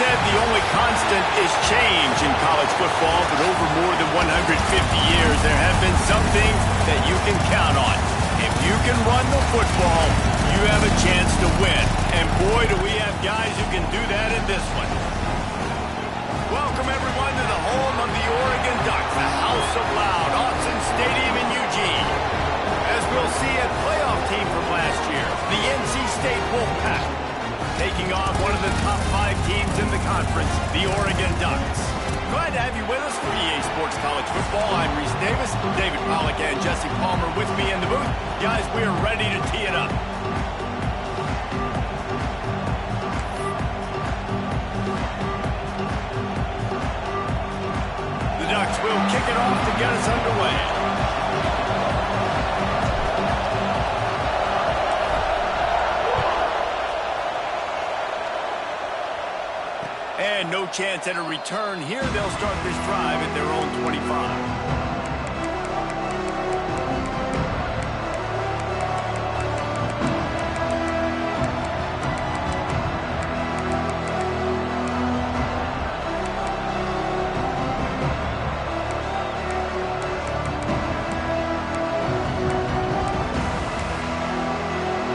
said the only constant is change in college football, but over more than 150 years, there have been some things that you can count on. If you can run the football, you have a chance to win. And boy, do we have guys who can do that in this one. Welcome, everyone, to the home of the Oregon Ducks, the House of Loud, Autzen Stadium in Eugene. As we'll see, a playoff team from last year, the NC State Wolfpack, taking on one of the top 5 teams in the conference, the Oregon Ducks. Glad to have you with us for EA Sports College Football. I'm Reese Davis, David Pollack and Jesse Palmer with me in the booth. Guys, we are ready to tee it up. The Ducks will kick it off to get us underway. And no chance at a return here. They'll start this drive at their own 25.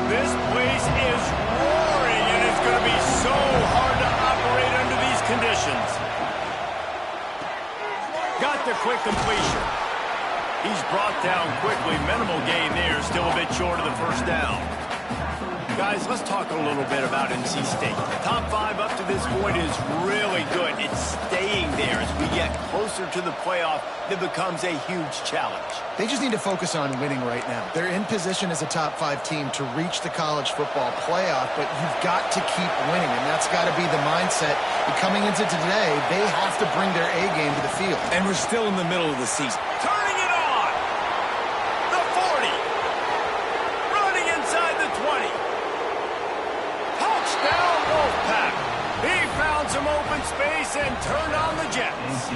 This place is roaring, and it's going to be so hard to operate under these conditions. Got the quick completion. He's brought down quickly. Minimal gain there. Still a bit short of the first down. Guys, let's talk a little bit about NC State. Top 5 up to this point is really good. It's staying there. As we get closer to the playoff, it becomes a huge challenge. They just need to focus on winning right now. They're in position as a top 5 team to reach the college football playoff, but you've got to keep winning, and that's got to be the mindset. And coming into today, they have to bring their A game to the field. And we're still in the middle of the season. Turning it on! The 40! Running inside the 20! Touchdown, Wolfpack! He found some open space and turned on the Jets.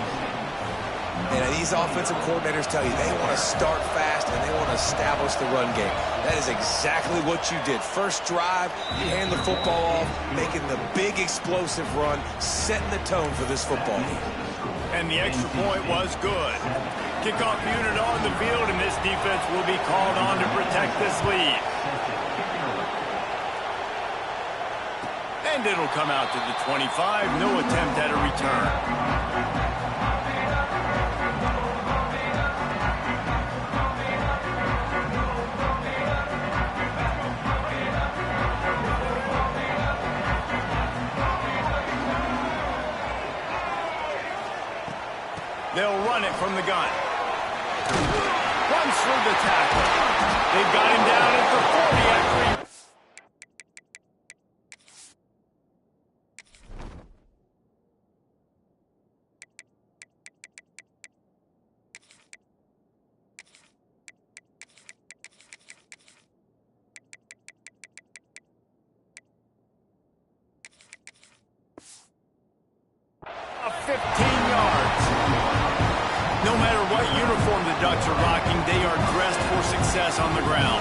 And these offensive coordinators tell you they want to start fast and they want to establish the run game. That is exactly what you did. First drive, you hand the football off, making the big explosive run, setting the tone for this football game. And the extra point was good. Kickoff unit on the field, and this defense will be called on to protect this lead. And it'll come out to the 25. No attempt at a return. They'll run it from the gun. Runs through the tackle. They've got him down at the 40 at 3. A 15 yards. No matter what uniform the Ducks are rocking, they are dressed for success on the ground.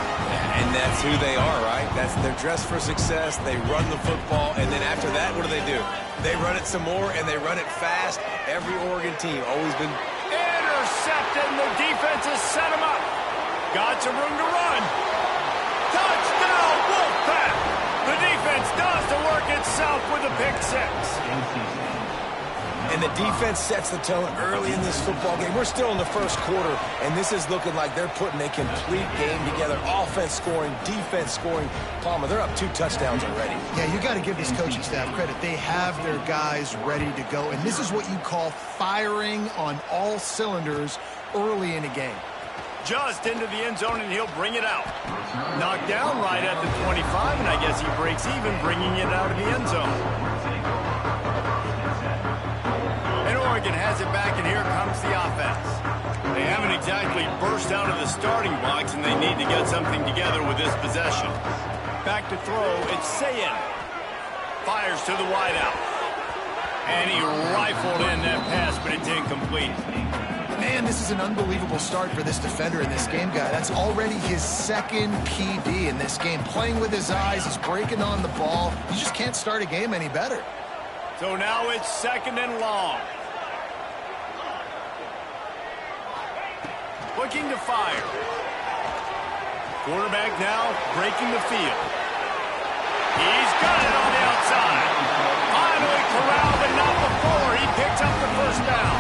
And that's who they are, right? They're dressed for success. They run the football, and then after that, what do? They run it some more, and they run it fast. Every Oregon team always been intercepted, and the defense has set him up. Got some room to run. Touchdown, Wolfpack! The defense does the work itself with a pick 6. And the defense sets the tone early in this football game. We're still in the first quarter, and this is looking like they're putting a complete game together. Offense scoring, defense scoring. Palmer, they're up 2 touchdowns already. Yeah, you got to give this coaching staff credit. They have their guys ready to go, and this is what you call firing on all cylinders early in a game. Just into the end zone, and he'll bring it out. Knocked down right at the 25, and I guess he breaks even, bringing it out of the end zone. Oregon has it back, and here comes the offense. They haven't exactly burst out of the starting blocks, and they need to get something together with this possession. Back to throw, it's Sayin. Fires to the wideout. And he rifled in that pass, but it's incomplete. Man, this is an unbelievable start for this defender in this game, guy. That's already his 2nd PD in this game. Playing with his eyes, he's breaking on the ball. You just can't start a game any better. So now it's 2nd and long. Looking to fire. Quarterback now breaking the field. He's got it on the outside. Finally corralled, but not before. He picks up the first down.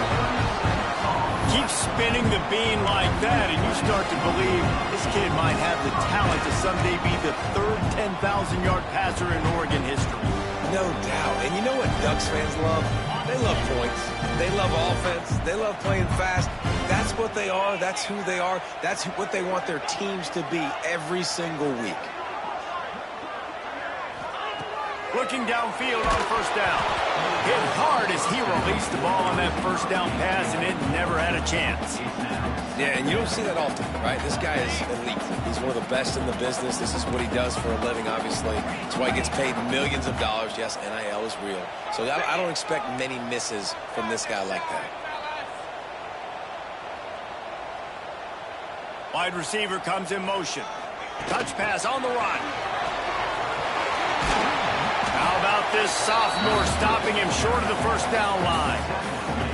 Keep spinning the bean like that, and you start to believe this kid might have the talent to someday be the 3rd 10,000-yard passer in Oregon history. No doubt. And you know what Ducks fans love? They love points. They love offense. They love playing fast. That's what they are. That's who they are. That's what they want their teams to be every single week. Looking downfield on first down. Hit hard as he released the ball on that first down pass, and it never had a chance. Yeah, and you don't see that often, right? This guy is elite. He's one of the best in the business. This is what he does for a living, obviously. That's why he gets paid millions of dollars. Yes, NIL is real. So I don't expect many misses from this guy like that. Wide receiver comes in motion. Touch pass on the run. How about this sophomore stopping him short of the first down line?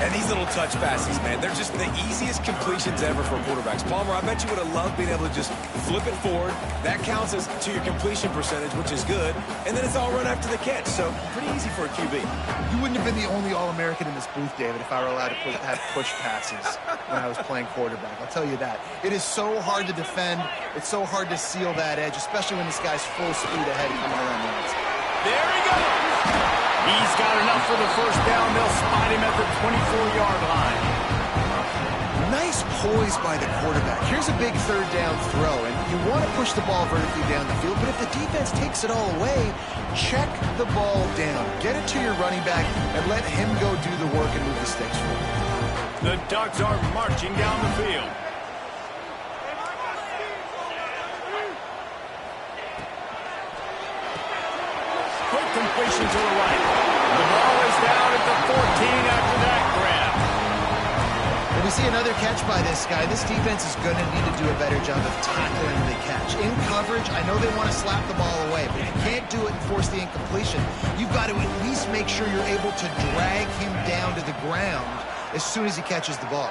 And these little touch passes, man, they're just the easiest completions ever for quarterbacks. Palmer, I bet you would have loved being able to just flip it forward. That counts as to your completion percentage, which is good. And then it's all run after the catch. So pretty easy for a QB. You wouldn't have been the only All-American in this booth, David, if I were allowed to have push passes when I was playing quarterback. I'll tell you that. It is so hard to defend. It's so hard to seal that edge, especially when this guy's full speed ahead coming around the outside. There he goes. He's got enough for the first down. They'll spot him at the 24-yard line. Nice poise by the quarterback. Here's a big 3rd down throw, and you want to push the ball vertically down the field, but if the defense takes it all away, check the ball down. Get it to your running back and let him go do the work and move the sticks for you. The Ducks are marching down the field. Quick completion to the right. The ball is down at the 14 after that grab. When we see another catch by this guy, this defense is going to need to do a better job of tackling the catch. In coverage, I know they want to slap the ball away, but if you can't do it and force the incompletion, you've got to at least make sure you're able to drag him down to the ground as soon as he catches the ball.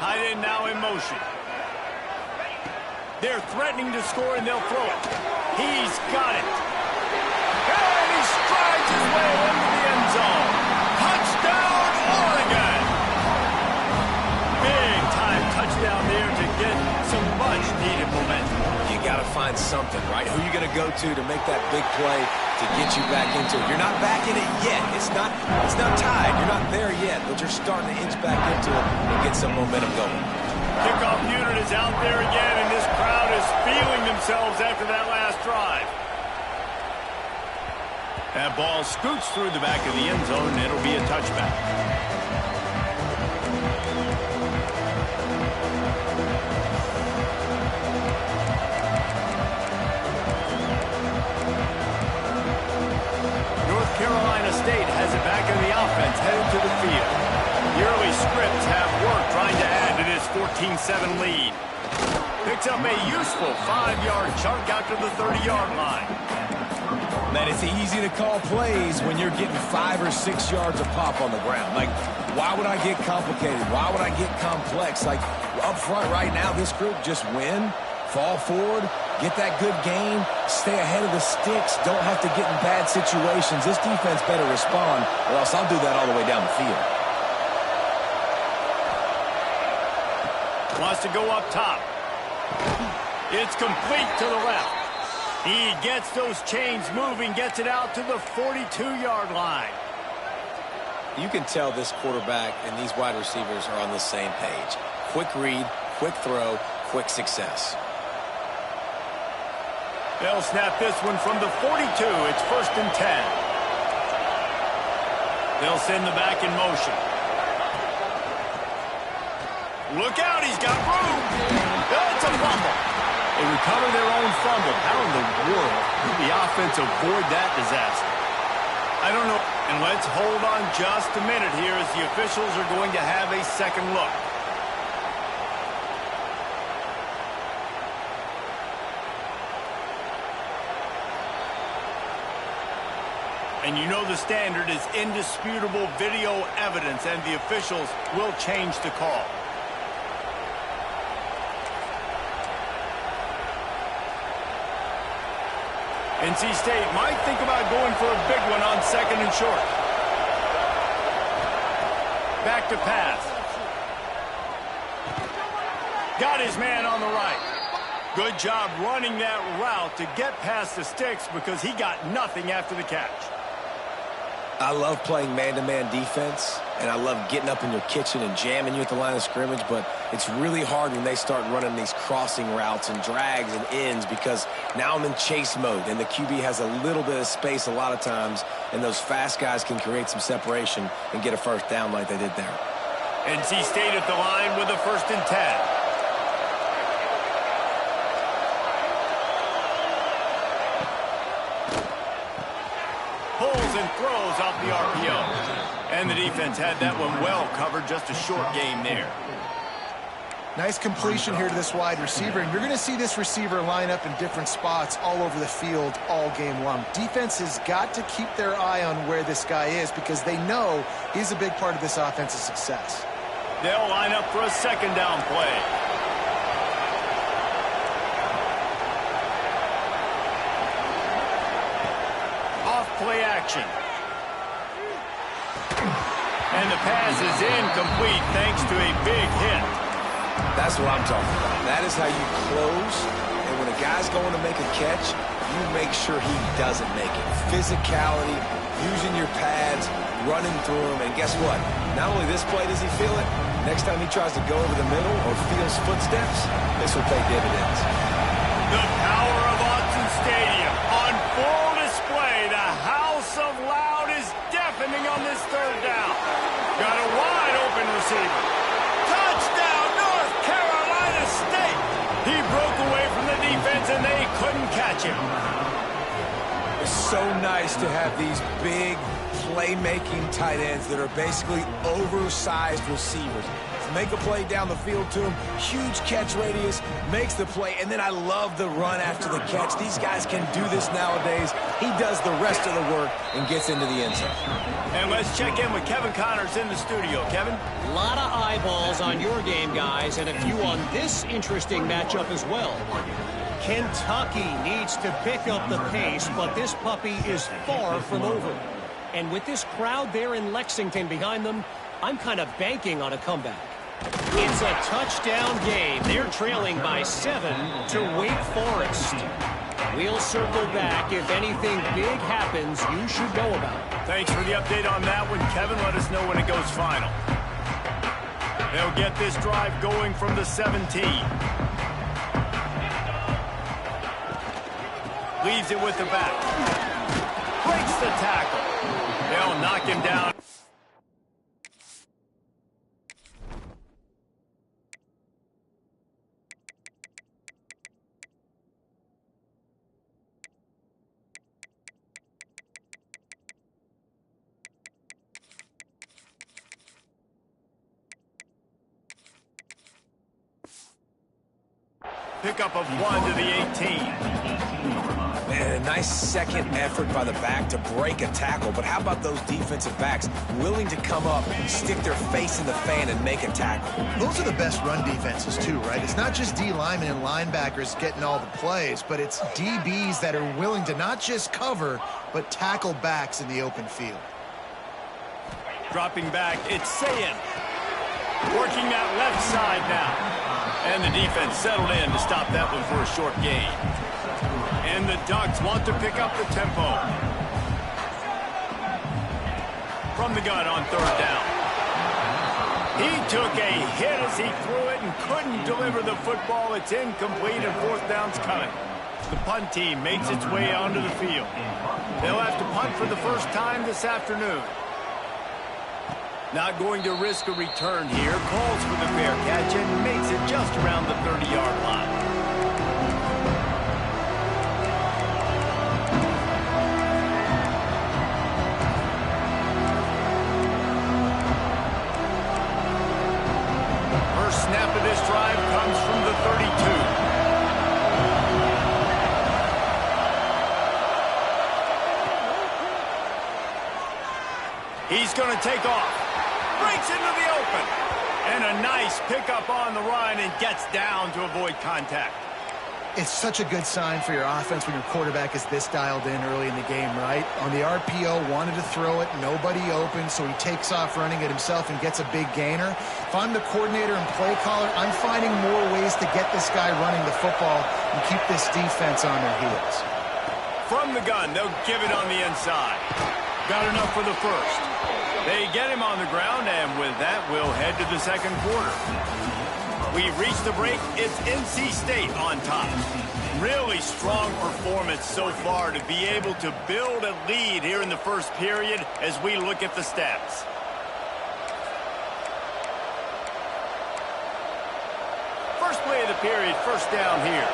Tight end now in motion. They're threatening to score, and they'll throw it. He's got it. And he strides his way into the end zone. Touchdown, Oregon! Big-time touchdown there to get some much-needed momentum. You got to find something, right? Who are you going to go to make that big play to get you back into it? You're not back in it yet. It's not tied. You're not there yet, but you're starting to inch back into it and get some momentum going. Kickoff unit is out there again, and this crowd is feeling themselves after that last drive. That ball scoots through the back of the end zone, and it'll be a touchback. North Carolina State has it back in the offense, headed to the field. The early scripts have worked trying to add to this 14-7 lead. Picks up a useful 5-yard chunk out to the 30-yard line. Man, it's easy to call plays when you're getting 5 or 6 yards of pop on the ground. Like, why would I get complicated? Why would I get complex? Like, up front right now, this group just win, fall forward, get that good game, stay ahead of the sticks, don't have to get in bad situations. This defense better respond, or else I'll do that all the way down the field. Wants to go up top. It's complete to the left. He gets those chains moving, gets it out to the 42-yard line. You can tell this quarterback and these wide receivers are on the same page. Quick read, quick throw, quick success. They'll snap this one from the 42. It's 1st and 10. They'll send the back in motion. Look out, he's got room. It's a fumble. They recover their own fumble. How in the world did the offense avoid that disaster? I don't know. And let's hold on just a minute here as the officials are going to have a second look. And you know the standard is indisputable video evidence, and the officials will change the call. NC State might think about going for a big one on 2nd and short. Back to pass. Got his man on the right. Good job running that route to get past the sticks because he got nothing after the catch. I love playing man-to-man defense, and I love getting up in your kitchen and jamming you at the line of scrimmage, but it's really hard when they start running these crossing routes and drags and ends because now I'm in chase mode, and the QB has a little bit of space a lot of times, and those fast guys can create some separation and get a first down like they did there. NC State at the line with a 1st and 10. Pulls and throws out the RPO. And the defense had that one well covered. Just a short game there. Nice completion here to this wide receiver. And you're going to see this receiver line up in different spots all over the field all game long. Defense has got to keep their eye on where this guy is because they know he's a big part of this offense's success. They'll line up for a 2nd down play. Play action. And the pass is incomplete thanks to a big hit. That's what I'm talking about. That is how you close. And when a guy's going to make a catch, you make sure he doesn't make it. Physicality, using your pads, running through them. And guess what? Not only this play does he feel it, next time he tries to go over the middle or feels footsteps, this will pay dividends. The power of Autzen Stadium on full display. The house of loud is deafening on this 3rd down. Got a wide open receiver. Touchdown, North Carolina State. He broke away from the defense and they couldn't catch him. It's so nice to have these big playmaking tight ends that are basically oversized receivers. Make a play down the field to him, huge catch radius, makes the play, and then I love the run after the catch. These guys can do this nowadays. He does the rest of the work and gets into the end zone. And let's check in with Kevin Connors in the studio. Kevin? A lot of eyeballs on your game, guys, and a few on this interesting matchup as well. Kentucky needs to pick up the pace, but this puppy is far from over. And with this crowd there in Lexington behind them, I'm kind of banking on a comeback. It's a touchdown game. They're trailing by 7 to Wake Forest. We'll circle back. If anything big happens, you should know about it. Thanks for the update on that one, Kevin. Let us know when it goes final. They'll get this drive going from the 17. Leaves it with the back. Breaks the tackle. They'll knock him down. Pickup of 1 to the 18. Man, a nice second effort by the back to break a tackle. But how about those defensive backs willing to come up, stick their face in the fan, and make a tackle? Those are the best run defenses, too, right? It's not just D linemen and linebackers getting all the plays, but it's DBs that are willing to not just cover, but tackle backs in the open field. Dropping back, it's Sayin. Working that left side now. And the defense settled in to stop that one for a short gain. And the Ducks want to pick up the tempo. From the gun on 3rd down. He took a hit as he threw it and couldn't deliver the football. It's incomplete and 4th down's coming. The punt team makes its way onto the field. They'll have to punt for the first time this afternoon. Not going to risk a return here. Calls for the fair catch and makes it just around the 30-yard line. First snap of this drive comes from the 32. He's going to take off. Breaks into the open. And a nice pickup on the run and gets down to avoid contact. It's such a good sign for your offense when your quarterback is this dialed in early in the game, right? On the RPO, wanted to throw it, nobody open, so he takes off running it himself and gets a big gainer. If I'm the coordinator and play caller, I'm finding more ways to get this guy running the football and keep this defense on their heels. From the gun, they'll give it on the inside. Got enough for the first. They get him on the ground, and with that, we'll head to the second quarter. We reach the break. It's NC State on top. Really strong performance so far to be able to build a lead here in the first period as we look at the stats. First play of the period, first down here.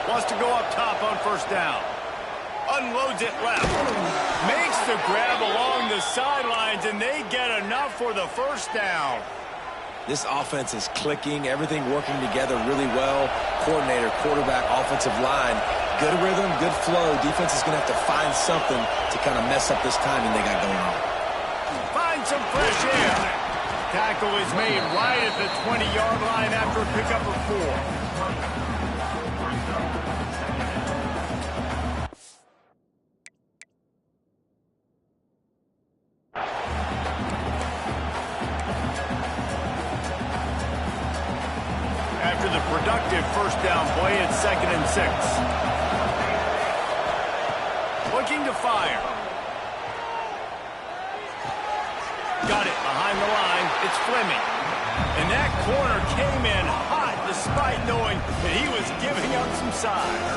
Wants to go up top on first down. Unloads it left. Makes the grab along the sidelines, and they get enough for the first down. This offense is clicking, everything working together really well. Coordinator, quarterback, offensive line, good rhythm, good flow. Defense is going to have to find something to kind of mess up this timing they got going on. Find some fresh air. Tackle is made right at the 20-yard line after a pickup of 4. After the productive first down play, it's 2nd and 6. Looking to fire. Got it behind the line. It's Fleming. And that corner came in hot despite knowing that he was giving up some size.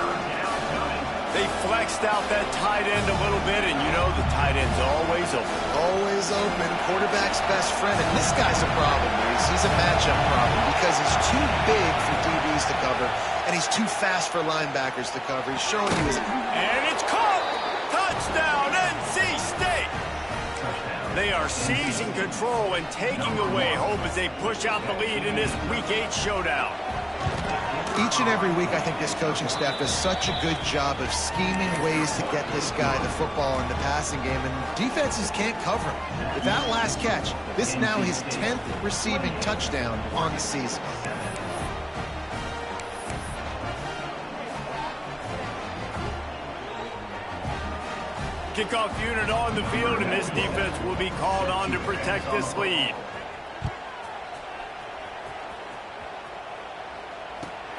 They flexed out that tight end a little bit, and you know the tight end's always open. Always open. Quarterback's best friend. And this guy's a problem, Reese. He's a matchup problem because he's too big for DBs to cover, and he's too fast for linebackers to cover. He's showing you his... And it's caught! Touchdown, NC State! They are seizing control and taking away hope as they push out the lead in this Week 8 showdown. Each and every week, I think this coaching staff does such a good job of scheming ways to get this guy the football in the passing game, and defenses can't cover him. With that last catch, this is now his 10th receiving touchdown on the season. Kickoff unit on the field, and this defense will be called on to protect this lead.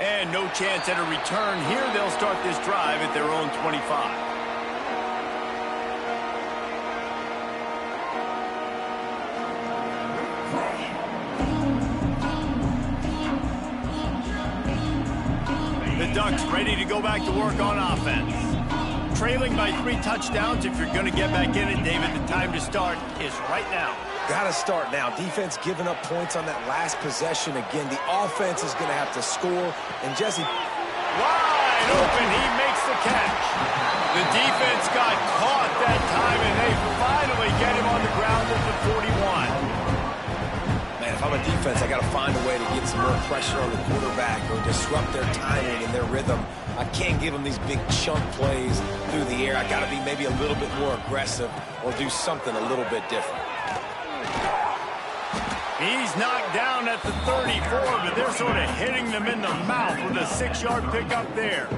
And no chance at a return here. They'll start this drive at their own 25. The Ducks ready to go back to work on offense. Trailing by 3 touchdowns. If you're going to get back in it, David, the time to start is right now. Got to start now. Defense giving up points on that last possession. Again, the offense is going to have to score. And Jesse... Wide open. He makes the catch. The defense got caught that time, and they finally get him on the ground at the 41. Man, if I'm a defense, I got to find a way to get some more pressure on the quarterback or disrupt their timing and their rhythm. I can't give them these big chunk plays through the air. I got to be maybe a little bit more aggressive or do something a little bit different. He's knocked down at the 34, but they're sort of hitting them in the mouth with a 6-yard pickup there.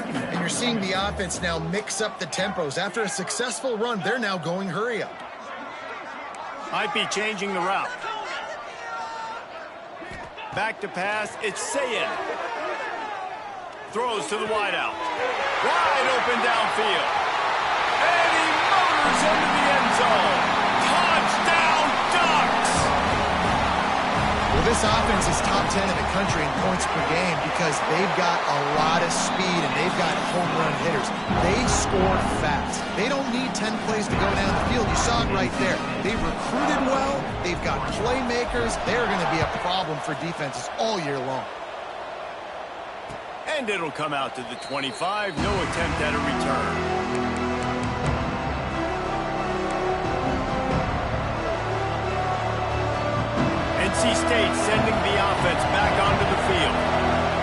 And you're seeing the offense now mix up the tempos. After a successful run, they're now going hurry up. Might be changing the route. Back to pass, it's Sayin. Throws to the wideout. Wide open downfield. And he motors into the end zone. Touchdown, Ducks! Well, this offense is top 10 in the country in points per game because they've got a lot of speed and they've got home run hitters. They score fast. They don't need 10 plays to go down the field. You saw it right there. They've recruited well. They've got playmakers. They're going to be a problem for defenses all year long. And it'll come out to the 25. No attempt at a return. NC State sending the offense back onto the field.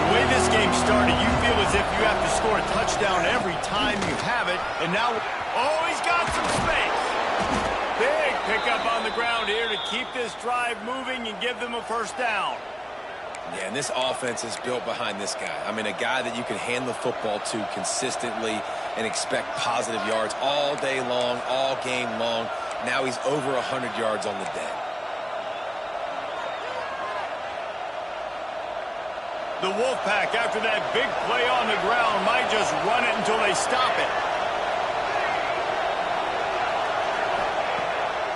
The way this game started, you feel as if you have to score a touchdown every time you have it. And now, oh, he's got some space. Big pickup on the ground here to keep this drive moving and give them a first down. Yeah, and this offense is built behind this guy. I mean, a guy that you can hand the football to consistently and expect positive yards all day long, all game long. Now he's over 100 yards on the day. The Wolfpack, after that big play on the ground, might just run it until they stop it.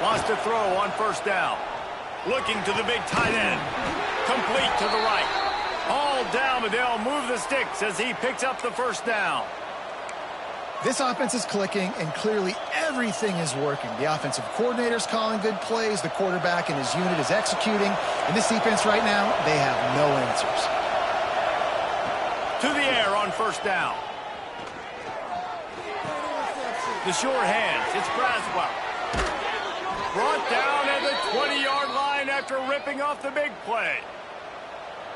Lost a throw on first down. Looking to the big tight end. Complete to the right. All down, but they'll move the sticks as he picks up the first down. This offense is clicking, and clearly everything is working. The offensive coordinator's calling good plays. The quarterback and his unit is executing. And this defense right now, they have no answers. To the air on first down. The short hands. It's Braswell. Brought down at the 20-yard line after ripping off the big play.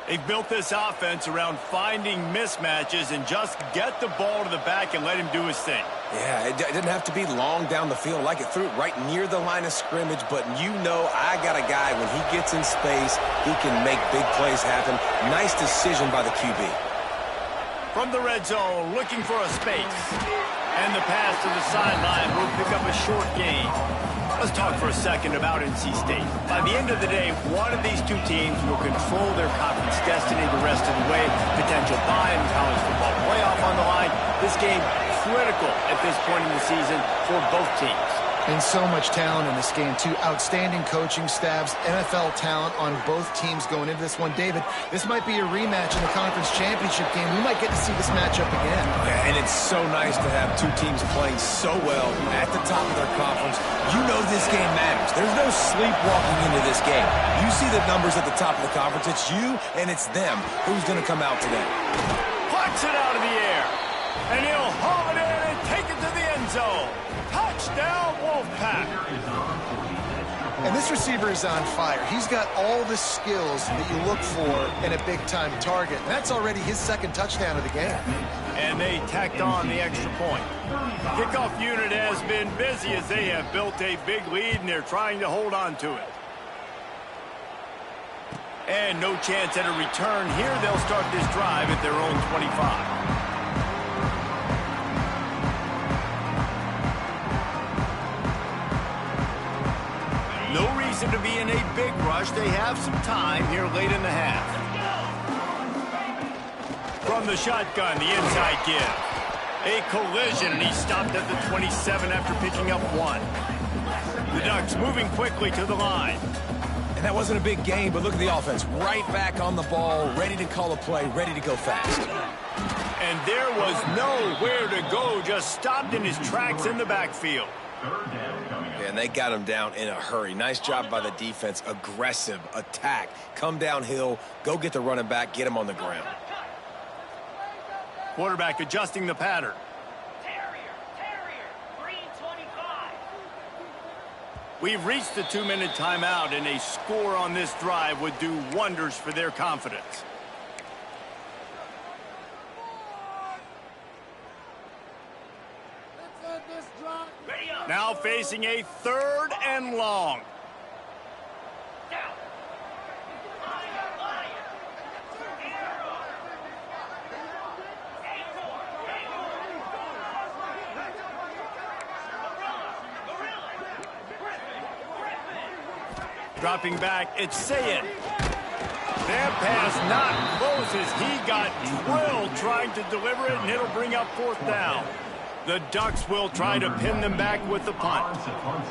They've built this offense around finding mismatches and just get the ball to the back and let him do his thing. Yeah, it didn't have to be long down the field. Like it threw it right near the line of scrimmage, but you know I got a guy, when he gets in space, he can make big plays happen. Nice decision by the QB. From the red zone, looking for a space. And the pass to the sideline will pick up a short gain. Let's talk for a second about NC State. By the end of the day, one of these two teams will control their conference destiny the rest of the way. Potential bye in the college football playoff on the line. This game critical at this point in the season for both teams. And so much talent in this game, too. Outstanding coaching staffs, NFL talent on both teams going into this one. David, this might be a rematch in the conference championship game. We might get to see this matchup again. Yeah, and it's so nice to have two teams playing so well at the top of their conference. You know this game matters. There's no sleepwalking into this game. You see the numbers at the top of the conference. It's you and it's them. Who's going to come out today? Plucks it out of the air. And he'll haul it in and take it to the end zone. Touchdown, Wolfpack. And this receiver is on fire. He's got all the skills that you look for in a big-time target. And that's already his second touchdown of the game. And they tacked on the extra point. Kickoff unit has been busy as they have built a big lead, and they're trying to hold on to it. And no chance at a return here. They'll start this drive at their own 25. No reason to be in a big rush. They have some time here late in the half. From the shotgun, the inside give. A collision, and he stopped at the 27 after picking up one. The Ducks moving quickly to the line. And that wasn't a big game, but look at the offense. Right back on the ball, ready to call a play, ready to go fast. And there was nowhere to go, just stopped in his tracks in the backfield. And they got him down in a hurry. Nice job by the defense. Aggressive attack. Come downhill. Go get the running back. Get him on the ground. Quarterback adjusting the pattern. Terrier, 325. We've reached the 2-minute timeout, and a score on this drive would do wonders for their confidence. Now facing a 3rd and long. Dropping back, it's Sayin. That pass not close as he got drilled trying to deliver it, and it'll bring up 4th down. The Ducks will try to pin them back with the punt.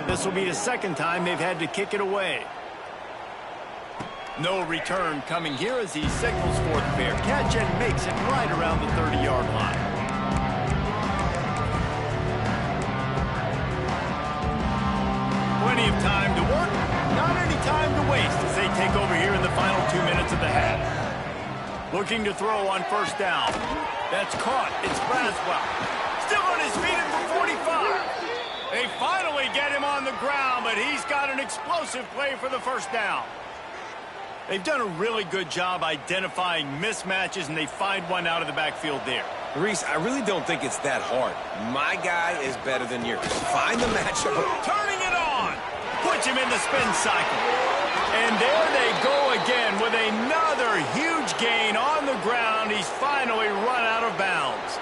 This will be the second time they've had to kick it away. No return coming here as he signals for the fair catch and makes it right around the 30-yard line. Plenty of time to work, not any time to waste as they take over here in the final 2 minutes of the half. Looking to throw on 1st down. That's caught. It's Braswell. Still on his feet at the 45. They finally get him on the ground, but he's got an explosive play for the 1st down. They've done a really good job identifying mismatches, and they find one out of the backfield there. Reese, I really don't think it's that hard. My guy is better than yours. Find the matchup. Turning it on. Puts him in the spin cycle. And there they go again with another huge gain on the ground. He's finally run out of bounds.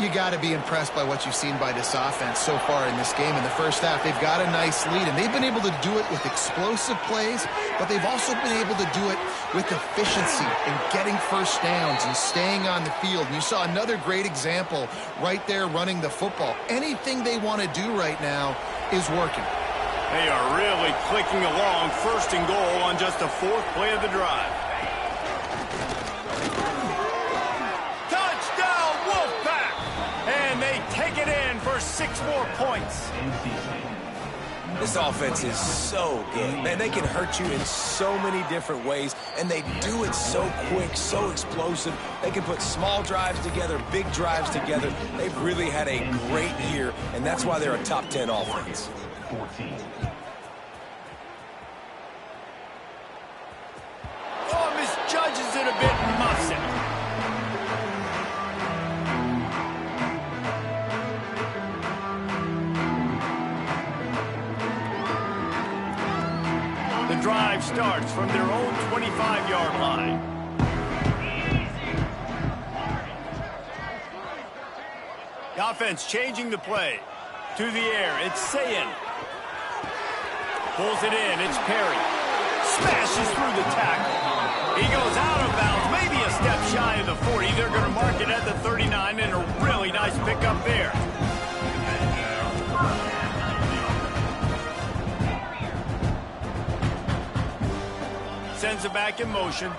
You got to be impressed by what you've seen by this offense so far in this game. In the first half, they've got a nice lead, and they've been able to do it with explosive plays, but they've also been able to do it with efficiency and getting first downs and staying on the field. And you saw another great example right there running the football. Anything they want to do right now is working. They are really clicking along, first and goal on just the fourth play of the drive. Take it in for 6 more points. This offense is so good. Man, they can hurt you in so many different ways, and they do it so quick, so explosive. They can put small drives together, big drives together. They've really had a great year, and that's why they're a top 10 offense. Oh, misjudges it a bit and muffs it. Drive starts from their own 25-yard line. The offense changing the play. To the air, it's Sayin. Pulls it in, it's Perry. Smashes through the tackle. He goes out of bounds, maybe a step shy of the 40. They're going to mark it at the 39, and a really nice pickup there. Sends it back in motion.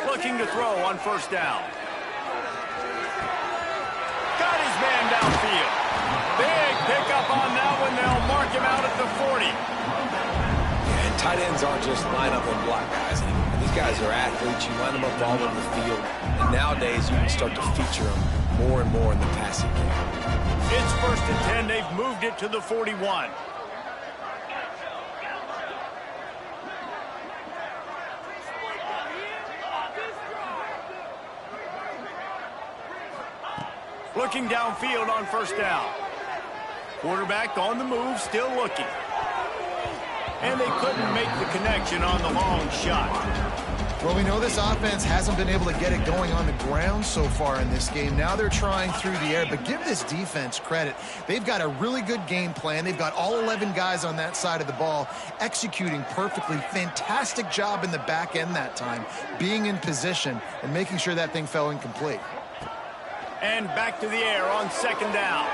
Looking to throw on first down. Got his man downfield. Big pickup on that one. They'll mark him out at the 40. Yeah, tight ends aren't just line up and block guys anymore. These guys are athletes. You line them up all over the field. And nowadays, you can start to feature them more and more in the passing game. It's 1st and 10. They've moved it to the 41. Looking downfield on first down. Quarterback on the move, still looking. And they couldn't make the connection on the long shot. Well, we know this offense hasn't been able to get it going on the ground so far in this game. Now they're trying through the air, but give this defense credit. They've got a really good game plan. They've got all 11 guys on that side of the ball executing perfectly. Fantastic job in the back end that time, being in position and making sure that thing fell incomplete. And back to the air on second down.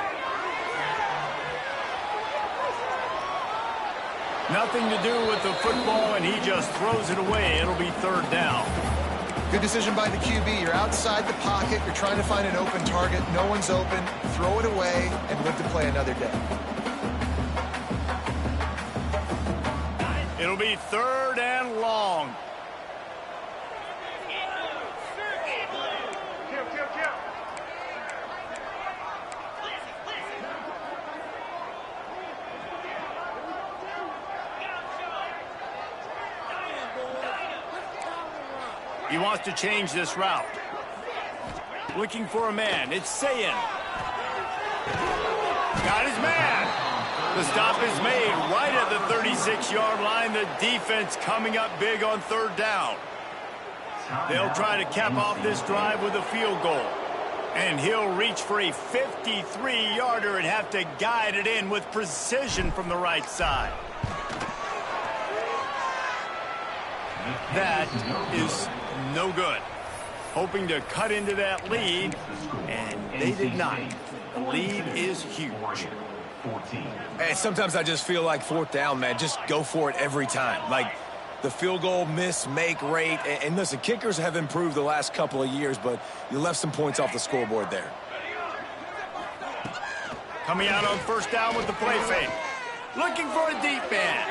Nothing to do with the football, and he just throws it away. It'll be third down. Good decision by the QB. You're outside the pocket. You're trying to find an open target. No one's open. Throw it away and live to play another day. It'll be third and long. He wants to change this route. Looking for a man. It's Sayin. Got his man. The stop is made right at the 36-yard line. The defense coming up big on third down. They'll try to cap off this drive with a field goal. And he'll reach for a 53-yarder and have to guide it in with precision from the right side. That is no good. Hoping to cut into that lead, and they did not. The lead is huge. And sometimes I just feel like fourth down, man, just go for it every time. Like the field goal miss-make rate. And listen, kickers have improved the last couple of years, but you left some points off the scoreboard there. Coming out on first down with the play fake. Looking for a deep man.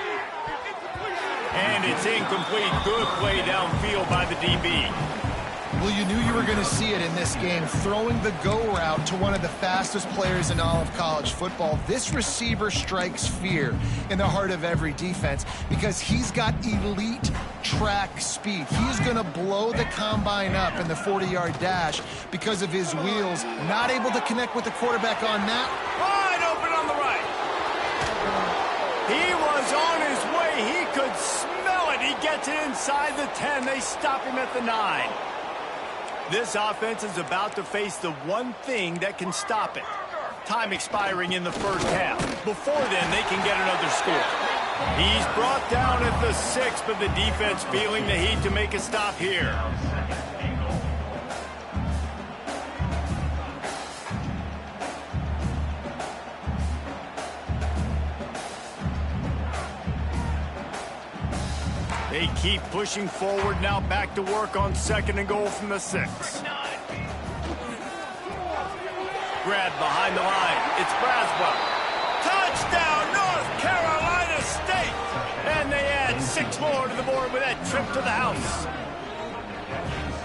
And it's incomplete. Good play downfield by the DB. Well, you knew you were going to see it in this game, throwing the go route to one of the fastest players in all of college football. This receiver strikes fear in the heart of every defense because he's got elite track speed. He's going to blow the combine up in the 40-yard dash because of his wheels. Not able to connect with the quarterback on that. Wide open on the right. He was on his way. He could smell it. He gets it inside the 10. They stop him at the 9. This offense is about to face the one thing that can stop it. Time expiring in the first half. Before then, they can get another score. He's brought down at the 6, but the defense feeling the heat to make a stop here. They keep pushing forward, now back to work on 2nd and goal from the 6. Grab behind the line. It's Braswell. Touchdown, North Carolina State! And they add 6 more to the board with that trip to the house.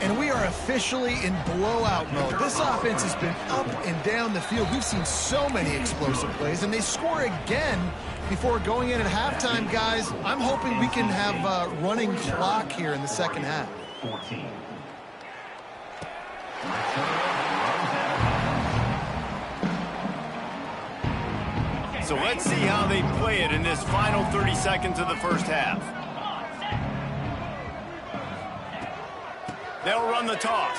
And we are officially in blowout mode. This offense has been up and down the field. We've seen so many explosive plays, and they score again before going in at halftime, guys. I'm hoping we can have a running clock here in the second half. So let's see how they play it in this final 30 seconds of the first half. They'll run the toss.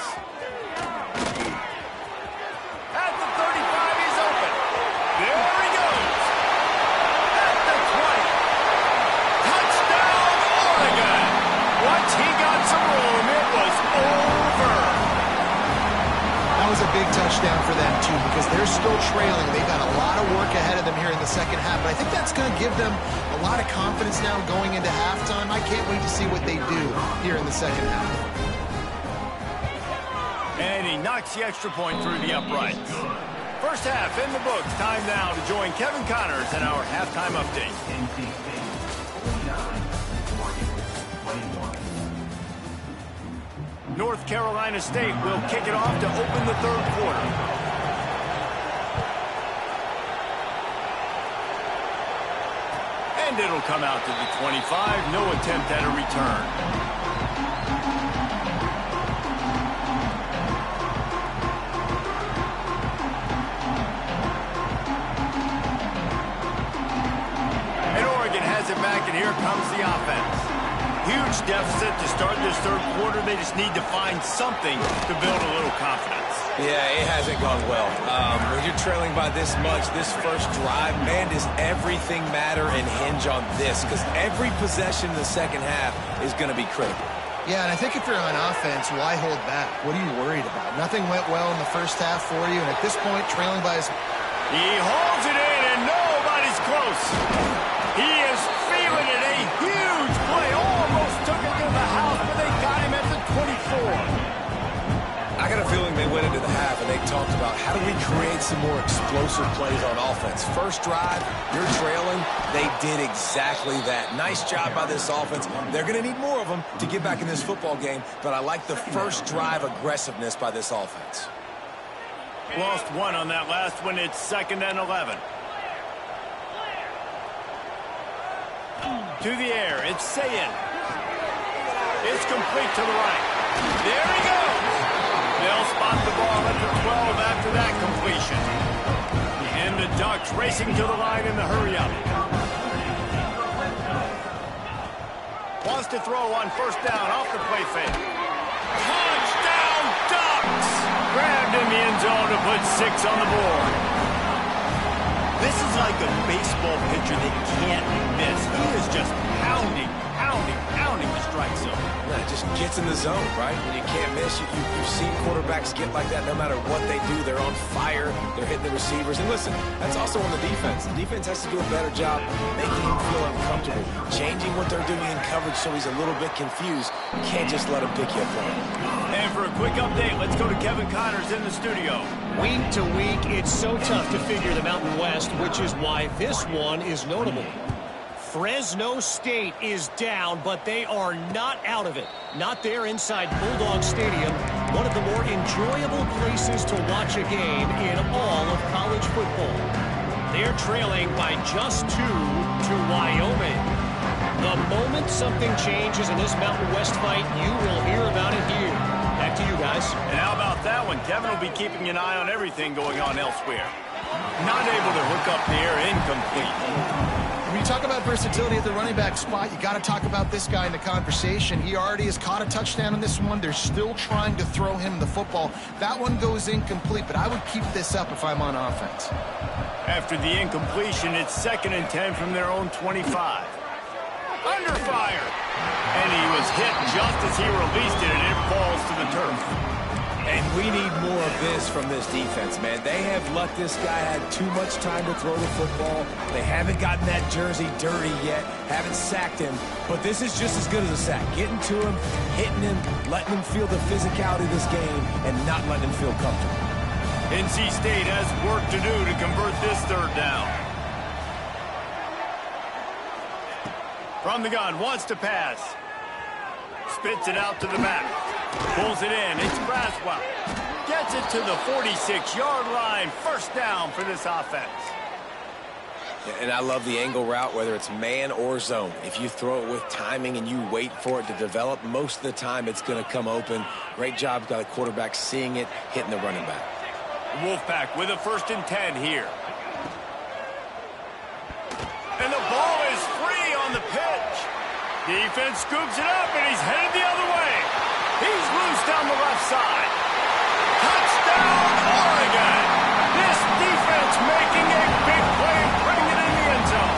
At the 35, he's open. There he goes. At the 20. Touchdown, Oregon. Once he got some room, it was over. That was a big touchdown for them, too, because they're still trailing. They've got a lot of work ahead of them here in the second half, but I think that's going to give them a lot of confidence now going into halftime. I can't wait to see what they do here in the second half. And he knocks the extra point through the uprights. First half in the books. Time now to join Kevin Connors in our halftime update. North Carolina State will kick it off to open the third quarter. And it'll come out to the 25. No attempt at a return. Back, and here comes the offense. Huge deficit to start this third quarter. They just need to find something to build a little confidence. Yeah, it hasn't gone well. When you're trailing by this much, this first drive, man, does everything matter and hinge on this, because every possession in the second half is going to be critical. Yeah, and I think if you're on offense, why hold back? What are you worried about? Nothing went well in the first half for you, and at this point, trailing by his... He holds it in, and nobody's close. He is feeling it. A huge play. Almost took it to the house, but they got him at the 24. I got a feeling they went into the half and they talked about how do we create some more explosive plays on offense. First drive, you're trailing. They did exactly that. Nice job by this offense. They're going to need more of them to get back in this football game, but I like the first drive aggressiveness by this offense. Lost one on that last one. It's 2nd and 11. To the air, it's Sayin. It's complete to the right. There he goes. They'll spot the ball at the 12 after that completion. And the Ducks racing to the line in the hurry-up. Wants to throw on first down off the play fake. Touchdown, Ducks! Grabbed in the end zone to put 6 on the board. This is like a baseball pitcher that can't miss. He is just pounding the strike zone. Yeah, it just gets in the zone, right? When you can't miss, you've seen quarterbacks get like that no matter what they do. They're on fire. They're hitting the receivers. And listen, that's also on the defense. The defense has to do a better job making him feel uncomfortable, changing what they're doing in coverage so he's a little bit confused. You can't just let him pick you apart. And for a quick update, let's go to Kevin Connors in the studio. Week to week, it's so tough to figure the Mountain West, which is why this one is notable. Fresno State is down, but they are not out of it. Not there inside Bulldog Stadium. one of the more enjoyable places to watch a game in all of college football. They're trailing by just 2 to Wyoming. The moment something changes in this Mountain West fight, you will hear about it here. Back to you guys. And how about that one? Kevin will be keeping an eye on everything going on elsewhere. Not able to hook up there, incomplete. When you talk about versatility at the running back spot, you got to talk about this guy in the conversation. He already has caught a touchdown on this one. They're still trying to throw him the football. That one goes incomplete, but I would keep this up if I'm on offense. After the incompletion, it's 2nd and 10 from their own 25. Under fire! And he was hit just as he released it, and it falls to the turf. And we need more of this from this defense, man. They have let this guy have too much time to throw the football. They haven't gotten that jersey dirty yet, haven't sacked him. But this is just as good as a sack. Getting to him, hitting him, letting him feel the physicality of this game, and not letting him feel comfortable. NC State has work to do to convert this 3rd down. From the gun, wants to pass. Spits it out to the back. Pulls it in. It's Braswell. Gets it to the 46-yard line. 1st down for this offense. And I love the angle route, whether it's man or zone. If you throw it with timing and you wait for it to develop, most of the time it's going to come open. Great job by the quarterback seeing it, hitting the running back. Wolfpack with a 1st and 10 here. And the ball is free on the pitch. Defense scoops it up, and he's headed the other way. He's loose down the left side. Touchdown, Oregon! This defense making a big play, putting it in the end zone.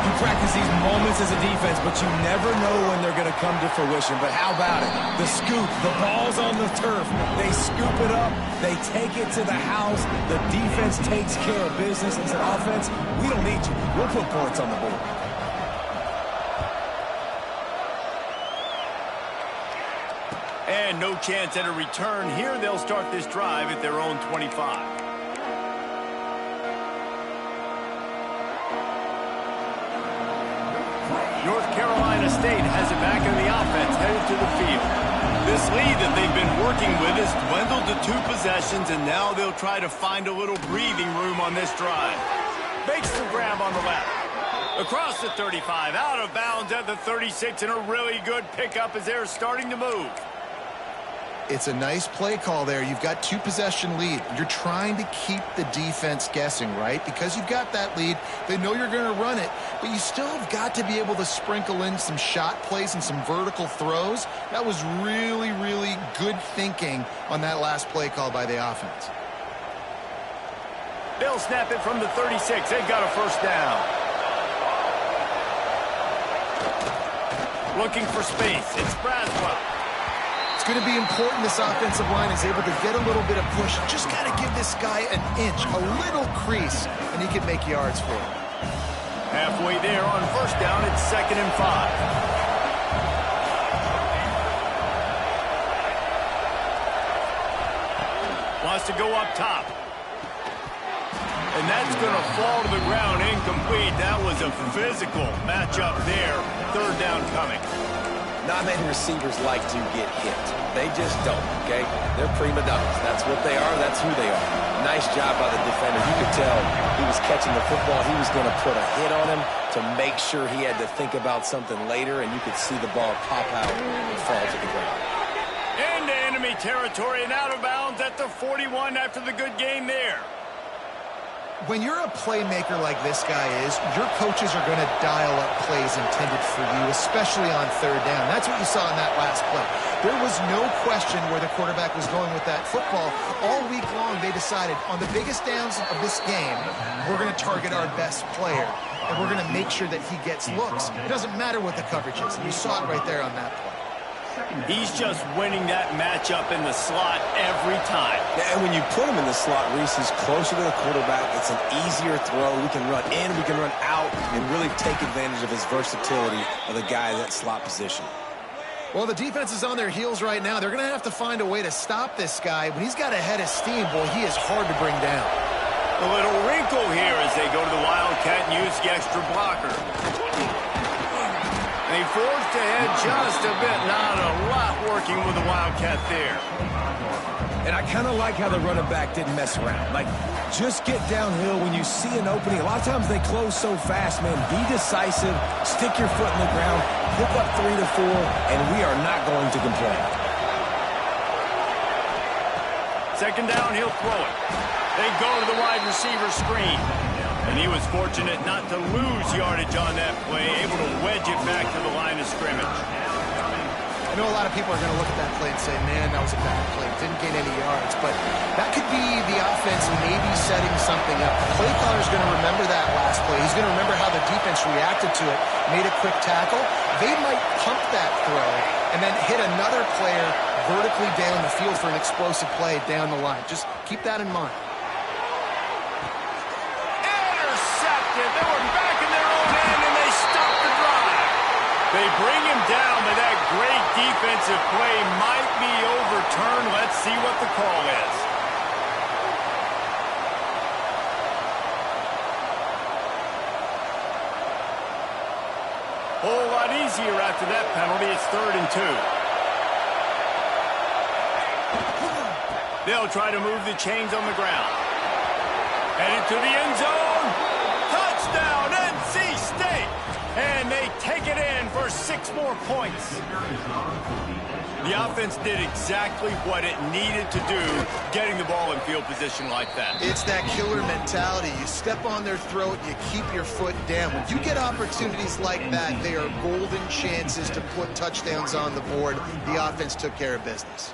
You practice these moments as a defense, but you never know when they're going to come to fruition. But how about it? The scoop, the ball's on the turf. They scoop it up. They take it to the house. The defense takes care of business. As an offense, we don't need you. We'll put points on the board. And no chance at a return here. They'll start this drive at their own 25. North Carolina State has it back in the offense, headed to the field. This lead that they've been working with has dwindled to 2 possessions, and now they'll try to find a little breathing room on this drive. Makes the grab on the left. Across the 35, out of bounds at the 36, and a really good pickup as they're starting to move. It's a nice play call there. You've got 2-possession lead. You're trying to keep the defense guessing, right? Because you've got that lead. They know you're going to run it, but you still have got to be able to sprinkle in some shot plays and some vertical throws. That was really, really good thinking on that last play call by the offense. They'll snap it from the 36. They've got a 1st down. Looking for space. It's Braswell. It's going to be important this offensive line is able to get a little bit of push. Just got to give this guy an inch, a little crease, and he can make yards for him. Halfway there on 1st down, it's 2nd and 5. Wants to go up top. And that's going to fall to the ground incomplete. That was a physical matchup there. 3rd down coming. Not many receivers like to get hit. They just don't, okay? They're prima donnas. That's what they are. That's who they are. Nice job by the defender. You could tell he was catching the football. He was going to put a hit on him to make sure he had to think about something later, and you could see the ball pop out and fall to the ground. Into enemy territory and out of bounds at the 41 after the good game there. When you're a playmaker like this guy is, your coaches are going to dial up plays intended for you, especially on 3rd down. That's what you saw in that last play. There was no question where the quarterback was going with that football. All week long, they decided on the biggest downs of this game, we're going to target our best player, and we're going to make sure that he gets looks. It doesn't matter what the coverage is, and you saw it right there on that play. He's just winning that matchup in the slot every time. Yeah, and when you put him in the slot, Reese, he's closer to the quarterback. It's an easier throw. We can run in, we can run out, and really take advantage of his versatility of the guy in that slot position. Well, the defense is on their heels right now. They're going to have to find a way to stop this guy. When he's got a head of steam, boy, he is hard to bring down. A little wrinkle here as they go to the Wildcat and use the extra blocker. They forced ahead just a bit. Not a lot working with the Wildcat there. And I kind of like how the running back didn't mess around. Like, just get downhill when you see an opening. A lot of times they close so fast, man. Be decisive, stick your foot in the ground, pick up 3 to 4, and we are not going to complain. Second down, he'll throw it. They go to the wide receiver screen. And he was fortunate not to lose yardage on that play, able to wedge it back to the line of scrimmage. I know a lot of people are going to look at that play and say, man, that was a bad play. Didn't gain any yards. But that could be the offense maybe setting something up. The play caller is going to remember that last play. He's going to remember how the defense reacted to it, made a quick tackle. They might pump that throw and then hit another player vertically down the field for an explosive play down the line. Just keep that in mind. They were back in their own end, and they stopped the drive. They bring him down, but that great defensive play might be overturned. Let's see what the call is. Whole lot easier after that penalty. It's 3rd and 2. They'll try to move the chains on the ground. Headed to the end zone. Touchdown, NC State! And they take it in for 6 more points. The offense did exactly what it needed to do, getting the ball in field position like that. It's that killer mentality. You step on their throat, you keep your foot down. When you get opportunities like that, they are golden chances to put touchdowns on the board. The offense took care of business.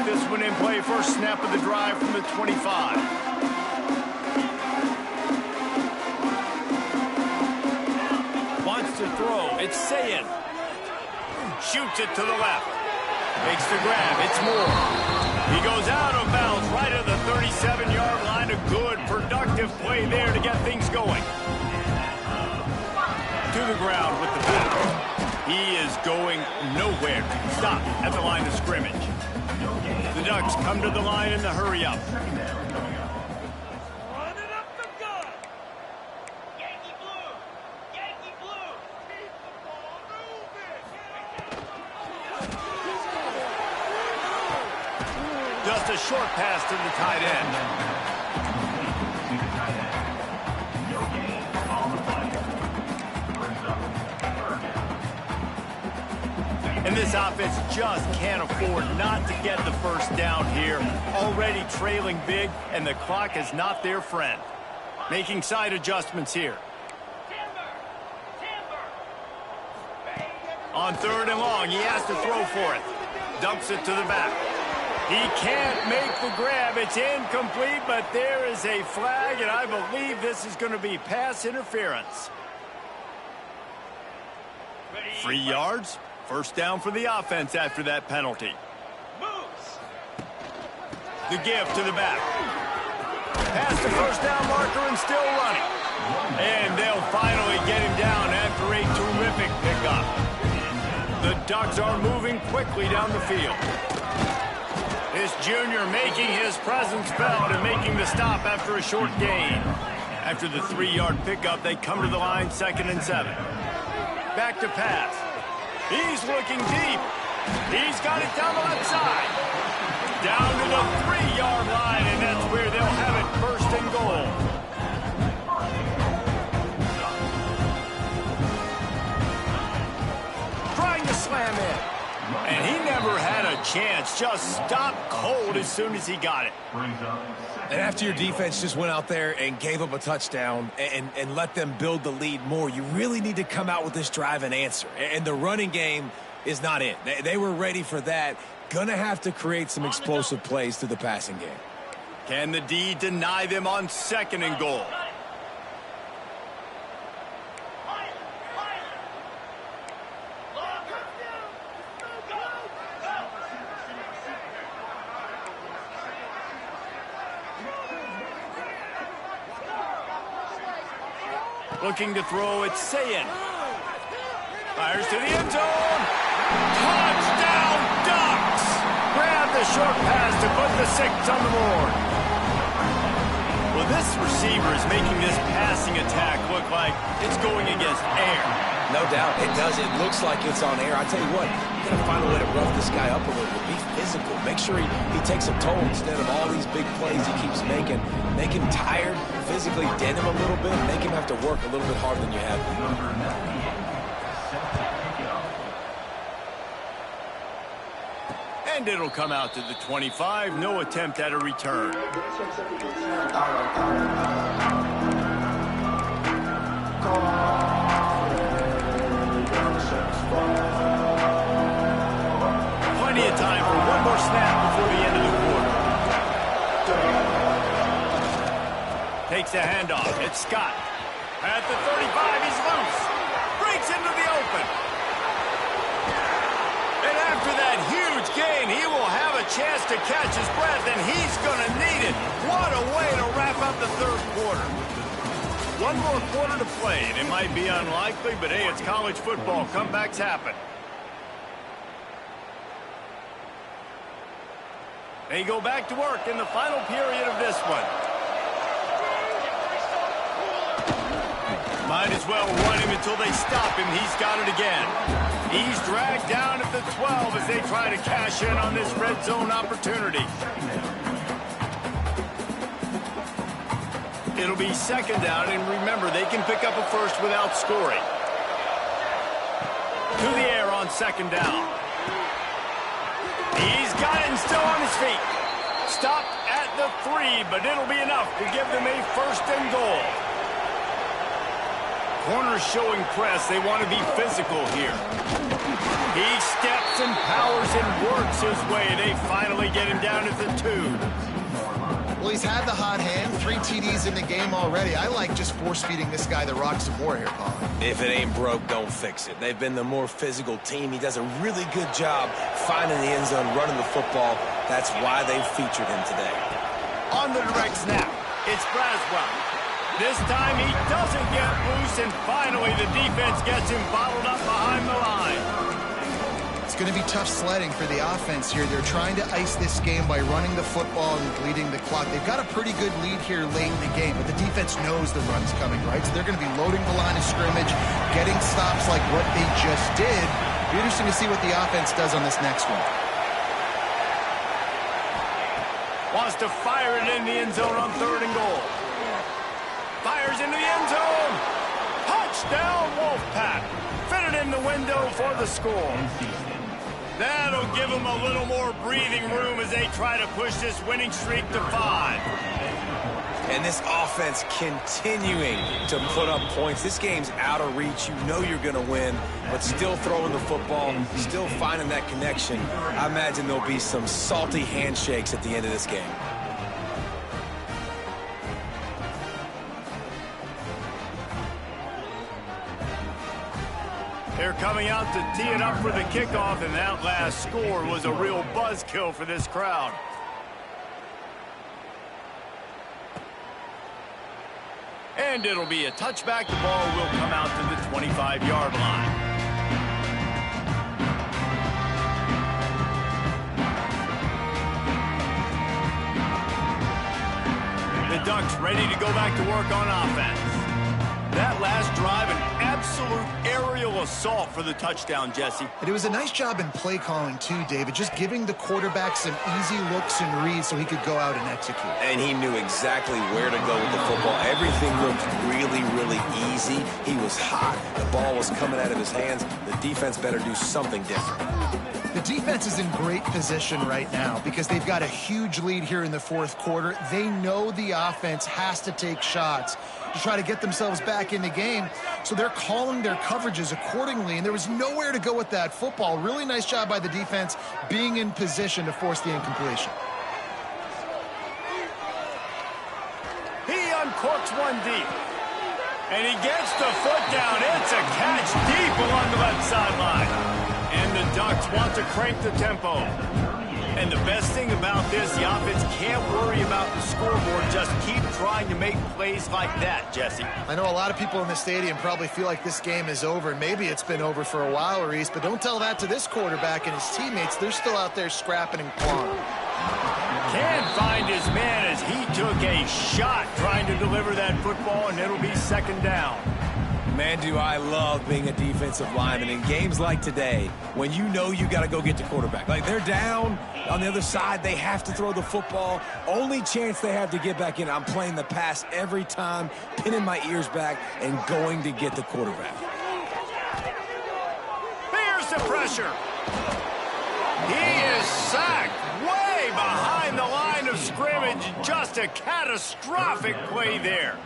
This one in play, first snap of the drive from the 25. Wants to throw. It's Sayin. Shoots it to the left. Makes the grab. It's Moore. He goes out of bounds right at the 37-yard line. A good, productive play there to get things going. To the ground with the back. He is going nowhere. Stop at the line of scrimmage. The Ducks come to the line in the hurry-up. Running up the gut. Yankee blue. Yankee blue. Keep the ball moving. Just a short pass to the tight end. And this offense just can't afford not to get the first down here. Already trailing big, and the clock is not their friend. Making side adjustments here. On 3rd and long, he has to throw for it. Dumps it to the back. He can't make the grab. It's incomplete, but there is a flag, and I believe this is going to be pass interference. 3 yards. First down for the offense after that penalty. The give to the back. Past the first down marker and still running. And they'll finally get him down after a terrific pickup. The Ducks are moving quickly down the field. This junior making his presence felt and making the stop after a short gain. After the 3-yard pickup, they come to the line 2nd and 7. Back to pass. He's looking deep. He's got it down the left side. Down to the 3-yard line, and that's where they'll have it 1st and goal. Trying to slam in. And he never had a chance. Just stopped cold as soon as he got it. And after your defense just went out there and gave up a touchdown and let them build the lead more, you really need to come out with this drive and answer. And the running game is not it. They were ready for that. Gonna have to create some explosive plays through the passing game. Can the D deny them on 2nd and goal? Looking to throw, it's Sayin. Fires to the end zone. Touchdown, Ducks! Grab the short pass to put the 6 on the board. Well, this receiver is making this passing attack look like it's going against air. No doubt, it does. It looks like it's on air. I tell you what, you got to find a way to rough this guy up a little bit. Be physical. Make sure he takes a toll instead of all these big plays he keeps making. Make him tired, physically dent him a little bit, make him have to work a little bit harder than you have. And it'll come out to the 25. No attempt at a return. Plenty of time for one more snap before the end of the quarter. Takes a handoff. It's Scott. At the 35, he's loose. Breaks into the open. And after that huge gain, he will have a chance to catch his breath, and he's going to need it. What a way to wrap up the third quarter. One more quarter to play, and it might be unlikely, but hey, it's college football. Comebacks happen. They go back to work in the final period of this one. Might as well run him until they stop him. He's got it again. He's dragged down at the 12 as they try to cash in on this red zone opportunity. It'll be second down, and remember, they can pick up a first without scoring. To the air on second down. He's got it and still on his feet. Stopped at the 3, but it'll be enough to give them a first and goal. Corners showing press. They want to be physical here. He steps and powers and works his way. They finally get him down at the 2. Well, he's had the hot hand, 3 TDs in the game already. I like just force-feeding this guy the rock some more here, Paul. If it ain't broke, don't fix it. They've been the more physical team. He does a really good job finding the end zone, running the football. That's why they've featured him today. On the direct snap, it's Braswell. This time he doesn't get loose, and finally the defense gets him bottled up behind the line. It's going to be tough sledding for the offense here. They're trying to ice this game by running the football and bleeding the clock. They've got a pretty good lead here late in the game, but the defense knows the run's coming, right? So they're going to be loading the line of scrimmage, getting stops like what they just did. It'll be interesting to see what the offense does on this next one. Wants to fire it in the end zone on 3rd and goal. Fires into the end zone. Touchdown, Wolfpack. Fitted in the window for the score. That'll give them a little more breathing room as they try to push this winning streak to 5. And this offense continuing to put up points. This game's out of reach. You know you're going to win, but still throwing the football, still finding that connection. I imagine there'll be some salty handshakes at the end of this game. They're coming out to tee it up for the kickoff, and that last score was a real buzzkill for this crowd. And it'll be a touchback. The ball will come out to the 25-yard line. The Ducks ready to go back to work on offense. That last drive, an absolute aerial assault for the touchdown, Jesse. And it was a nice job in play calling, too, David, just giving the quarterback some easy looks and reads so he could go out and execute. And he knew exactly where to go with the football. Everything looked really, really easy. He was hot. The ball was coming out of his hands. The defense better do something different. The defense is in great position right now because they've got a huge lead here in the 4th quarter. They know the offense has to take shots to try to get themselves back in the game, so they're calling their coverages accordingly, and there was nowhere to go with that football. Really nice job by the defense being in position to force the incompletion. He uncorks one deep, and he gets the foot down. It's a catch deep along the left sideline. And the Ducks want to crank the tempo. And the best thing about this, the offense can't worry about the scoreboard. Just keep trying to make plays like that, Jesse. I know a lot of people in the stadium probably feel like this game is over. Maybe it's been over for a while, Reese, but don't tell that to this quarterback and his teammates. They're still out there scrapping and clawing. Can't find his man as he took a shot trying to deliver that football, and it'll be second down. Man, do I love being a defensive lineman in games like today when you know you got to go get the quarterback. Like, they're down on the other side. They have to throw the football. Only chance they have to get back in. I'm playing the pass every time, pinning my ears back and going to get the quarterback. Here's the pressure. He is sacked way behind the line of scrimmage. Just a catastrophic play there.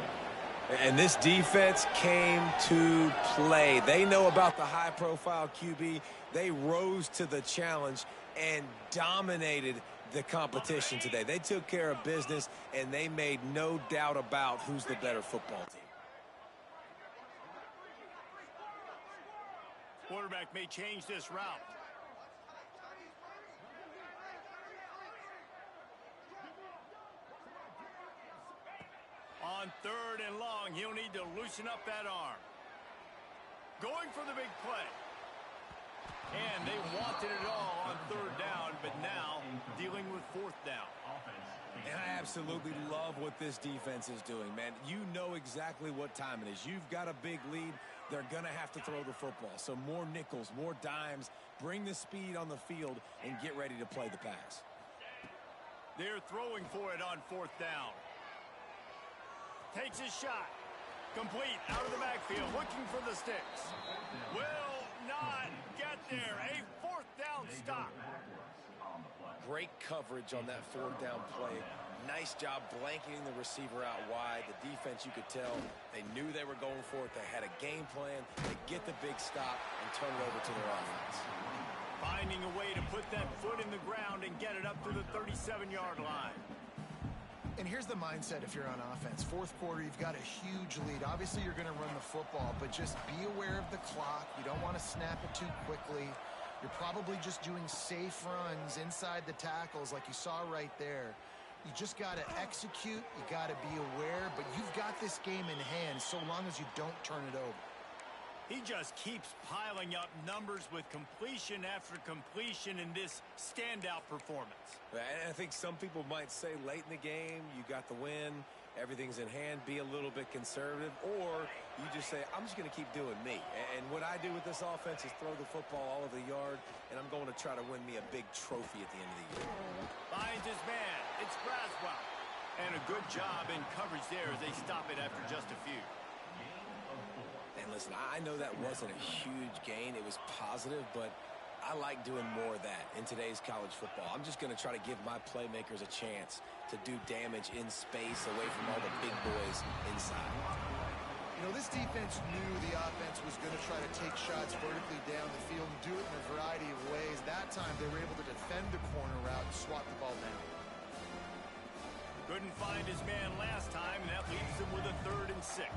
And this defense came to play. They know about the high-profile QB. They rose to the challenge and dominated the competition today. They took care of business, and they made no doubt about who's the better football team. Quarterback may change this route. On third and long, he'll need to loosen up that arm. Going for the big play. And they wanted it all on third down, but now dealing with fourth down. And I absolutely love what this defense is doing, man. You know exactly what time it is. You've got a big lead. They're going to have to throw the football. So more nickels, more dimes. Bring the speed on the field and get ready to play the pass. They're throwing for it on fourth down. Takes his shot. Complete out of the backfield, looking for the sticks. Will not get there. A fourth down stop. Great coverage on that fourth down play. Nice job blanketing the receiver out wide. The defense, you could tell, they knew they were going for it. They had a game plan. They get the big stop and turn it over to their offense. Finding a way to put that foot in the ground and get it up to the 37-yard line. And here's the mindset if you're on offense. Fourth quarter, you've got a huge lead. Obviously, you're going to run the football, but just be aware of the clock. You don't want to snap it too quickly. You're probably just doing safe runs inside the tackles like you saw right there. You just got to execute. You got to be aware, but you've got this game in hand so long as you don't turn it over. He just keeps piling up numbers with completion after completion in this standout performance. And I think some people might say late in the game, you got the win, everything's in hand, be a little bit conservative, or you just say, I'm just going to keep doing me. And what I do with this offense is throw the football all over the yard, and I'm going to try to win me a big trophy at the end of the year. Finds his man. It's Braswell. And a good job in coverage there as they stop it after just a few. And listen, I know that wasn't a huge gain. It was positive, but I like doing more of that in today's college football. I'm just going to try to give my playmakers a chance to do damage in space away from all the big boys inside. You know, this defense knew the offense was going to try to take shots vertically down the field and do it in a variety of ways. That time, they were able to defend the corner route and swat the ball down. Couldn't find his man last time, and that leaves them with a 3rd and 6.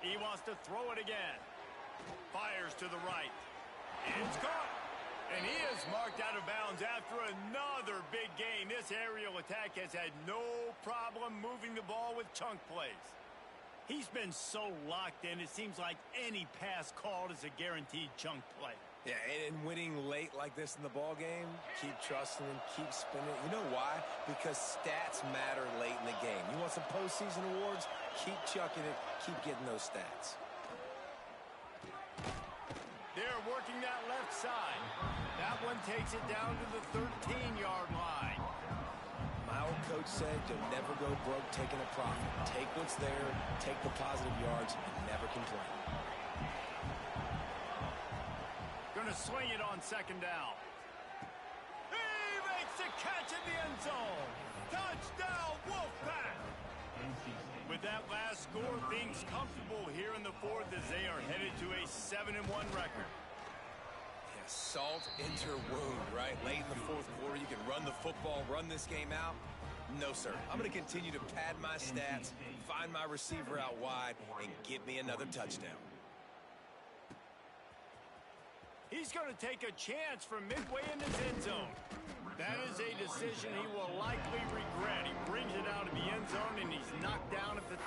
He wants to throw it again. Fires to the right. It's caught. And he is marked out of bounds after another big gain. This aerial attack has had no problem moving the ball with chunk plays. He's been so locked in, it seems like any pass called is a guaranteed chunk play. Yeah, and winning late like this in the ball game, keep trusting him, keep spinning. You know why? Because stats matter late in the game. You want some postseason awards? Keep chucking it, keep getting those stats. They're working that left side. That one takes it down to the 13-yard line. My old coach said you'll never go broke taking a profit. Take what's there, take the positive yards, and never complain. Going to swing it on 2nd down. He makes the catch in the end zone. Touchdown, Wolfpack. With that last score, things comfortable here in the 4th as they are headed to a 7-1 record. Yeah, salt into wound, right? Late in the 4th quarter, you can run the football, run this game out. No, sir. I'm going to continue to pad my stats, find my receiver out wide, and get me another touchdown. He's going to take a chance from midway in his end zone. decision he will likely regret. He brings it out of the end zone, and he's knocked down at the 10.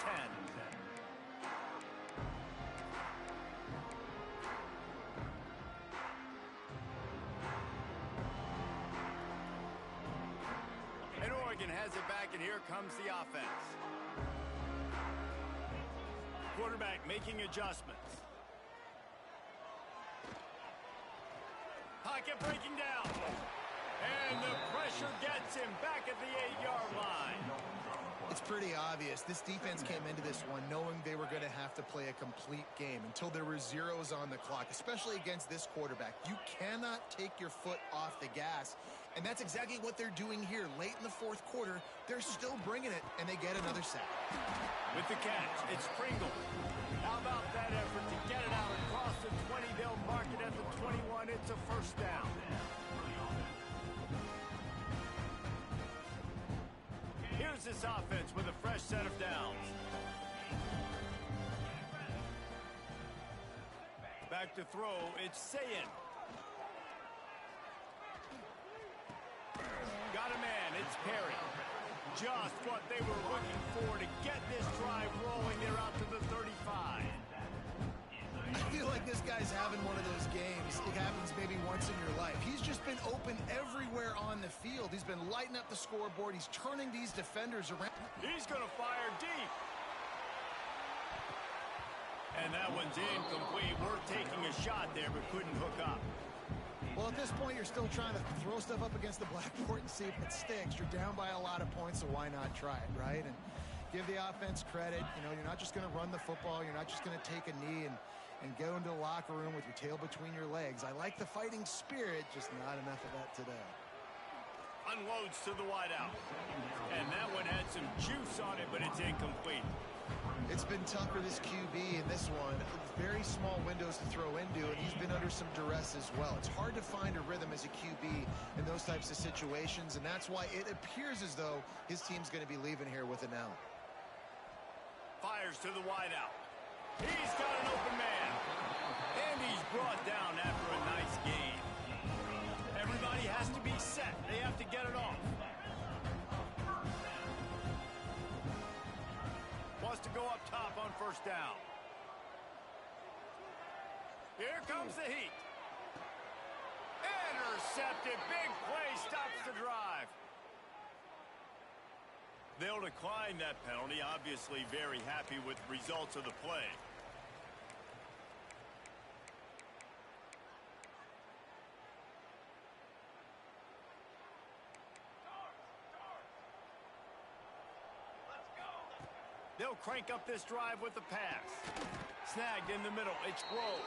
And Oregon has it back, and here comes the offense. Quarterback making adjustments. Pocket breaking down. And the pressure gets him back at the 8-yard line. It's pretty obvious. This defense came into this one knowing they were going to have to play a complete game until there were zeros on the clock, especially against this quarterback. You cannot take your foot off the gas, and that's exactly what they're doing here. Late in the fourth quarter, they're still bringing it, and they get another sack. With the catch, it's Pringle. How about that effort to get it out across the 20? They'll mark it at the 21. It's a first down. Here's this offense with a fresh set of downs. Back to throw, it's Sayin. Got a man, it's Perry. Just what they were looking for to get this drive rolling. They're out to the 35. I feel like this guy's having one of those games. It happens maybe once in your life. He's just been open everywhere on the field. He's been lighting up the scoreboard. He's turning these defenders around. He's going to fire deep. And that one's incomplete. We're taking a shot there, but couldn't hook up. Well, at this point, you're still trying to throw stuff up against the blackboard and see if it sticks. You're down by a lot of points, so why not try it, right? And give the offense credit. You know, you're not just going to run the football. You're not just going to take a knee and go into the locker room with your tail between your legs. I like the fighting spirit, just not enough of that today. Unloads to the wideout. And that one had some juice on it, but it's incomplete. It's been tough for this QB in this one. Very small windows to throw into, and he's been under some duress as well. It's hard to find a rhythm as a QB in those types of situations, and that's why it appears as though his team's going to be leaving here with an L. Fires to the wideout. He's got an open man. And he's brought down after a nice gain. Everybody has to be set. They have to get it off. Wants to go up top on first down. Here comes the heat. Intercepted. Big play stops the drive. They'll decline that penalty. Obviously very happy with the results of the play. They'll crank up this drive with the pass. Snagged in the middle. It's Grove.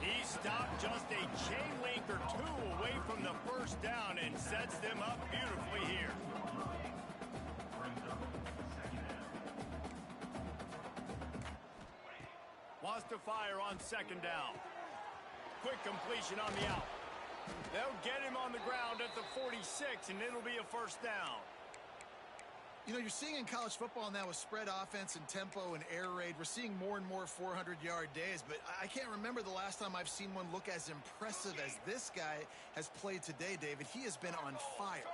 He stopped just a chain link or two away from the first down and sets them up beautifully here. Wants to fire on second down. Quick completion on the out. They'll get him on the ground at the 46, and it'll be a first down. You know, you're seeing in college football now with spread offense and tempo and air raid, we're seeing more and more 400-yard days, but I can't remember the last time I've seen one look as impressive as this guy has played today, David. He has been on fire.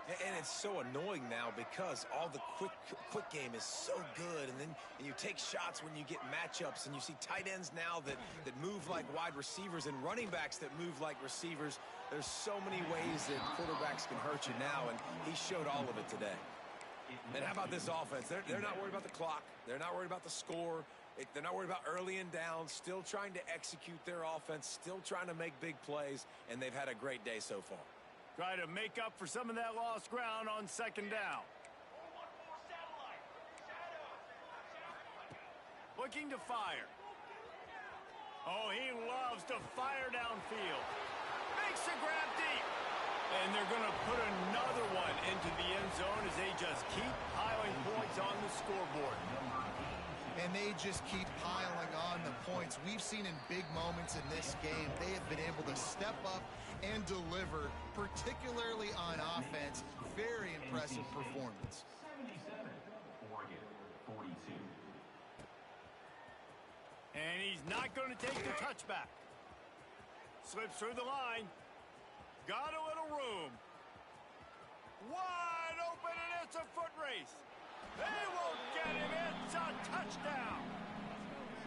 And it's so annoying now because all the quick game is so good, and then you take shots when you get matchups, and you see tight ends now that move like wide receivers and running backs that move like receivers. There's so many ways that quarterbacks can hurt you now, and he showed all of it today. And how about this offense? They're not worried about the clock. They're not worried about the score. They're not worried about early and down. Still trying to execute their offense. Still trying to make big plays. And they've had a great day so far. Try to make up for some of that lost ground on second down. Looking to fire. Oh, he loves to fire downfield. Makes a grab deep. And they're going to put another one into the end zone as they just keep piling points on the scoreboard. And they just keep piling on the points. We've seen in big moments in this game, they have been able to step up and deliver, particularly on offense. Very impressive performance. 77, Oregon, 42. And he's not going to take the touchback. Slips through the line. Got a little room. Whoa! touchdown.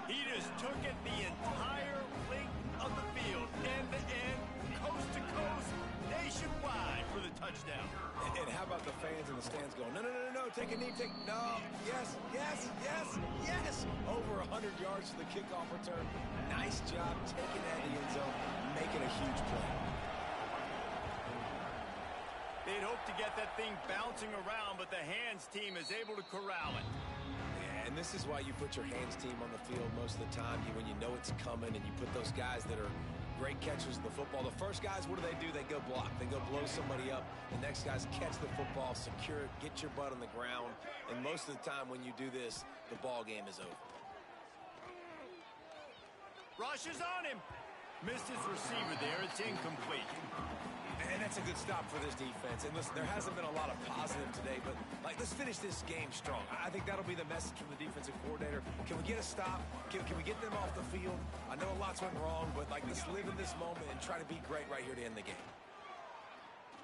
He just took it the entire length of the field, end to end, coast to coast, nationwide for the touchdown. And how about the fans in the stands going, no, no, no, no, no, take a knee, no, yes, yes, yes, yes. Over 100 yards to the kickoff return. Nice job taking that in the end zone, making a huge play. They'd hoped to get that thing bouncing around, but the hands team is able to corral it. And this is why you put your hands team on the field most of the time when you know it's coming, and you put those guys that are great catchers of the football. The first guys, what do? They go block. They go blow somebody up. The next guys catch the football, secure it, get your butt on the ground. And most of the time when you do this, the ball game is over. Rush is on him. Missed his receiver there. It's incomplete. And that's a good stop for this defense. And listen, there hasn't been a lot of positive today, but let's finish this game strong. I think that'll be the message from the defensive coordinator. Can we get a stop? Can we get them off the field? I know lots went wrong, but let's live in this moment and try to be great right here to end the game.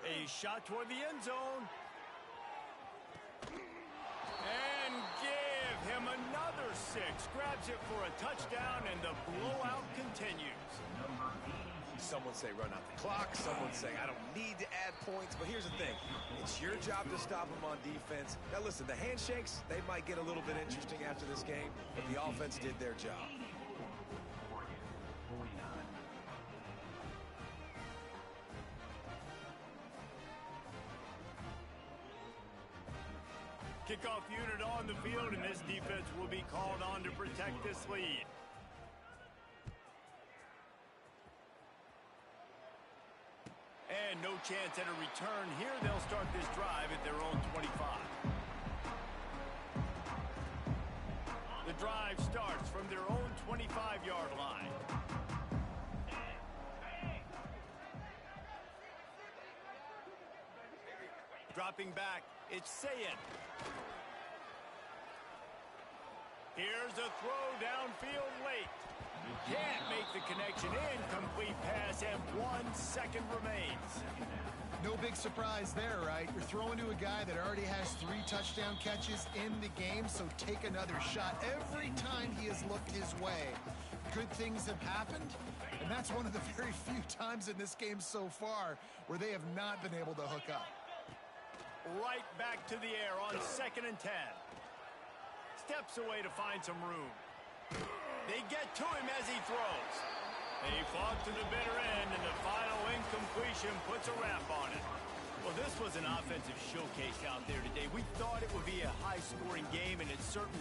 A shot toward the end zone. And give him another 6. Grabs it for a touchdown, and the blowout continues. Some say run out the clock. Some would say I don't need to add points. But here's the thing. It's your job to stop them on defense. Now, listen, the handshakes, they might get a little bit interesting after this game, but the offense did their job. Kickoff unit on the field, and this defense will be called on to protect this lead. And no chance at a return here. They'll start this drive at their own 25. The drive starts from their own 25-yard line. Dropping back, it's Sayin. Here's a throw downfield late. Can't make the connection. Incomplete pass, and 1 second remains. No big surprise there, right? You're throwing to a guy that already has 3 touchdown catches in the game, so take another shot. Every time he has looked his way, good things have happened, and that's one of the very few times in this game so far where they have not been able to hook up. Right back to the air on 2nd and 10. Steps away to find some room. They get to him as he throws. They fought to the bitter end, and the final incompletion puts a wrap on it. Well, this was an offensive showcase out there today. We thought it would be a high-scoring game, and it certainly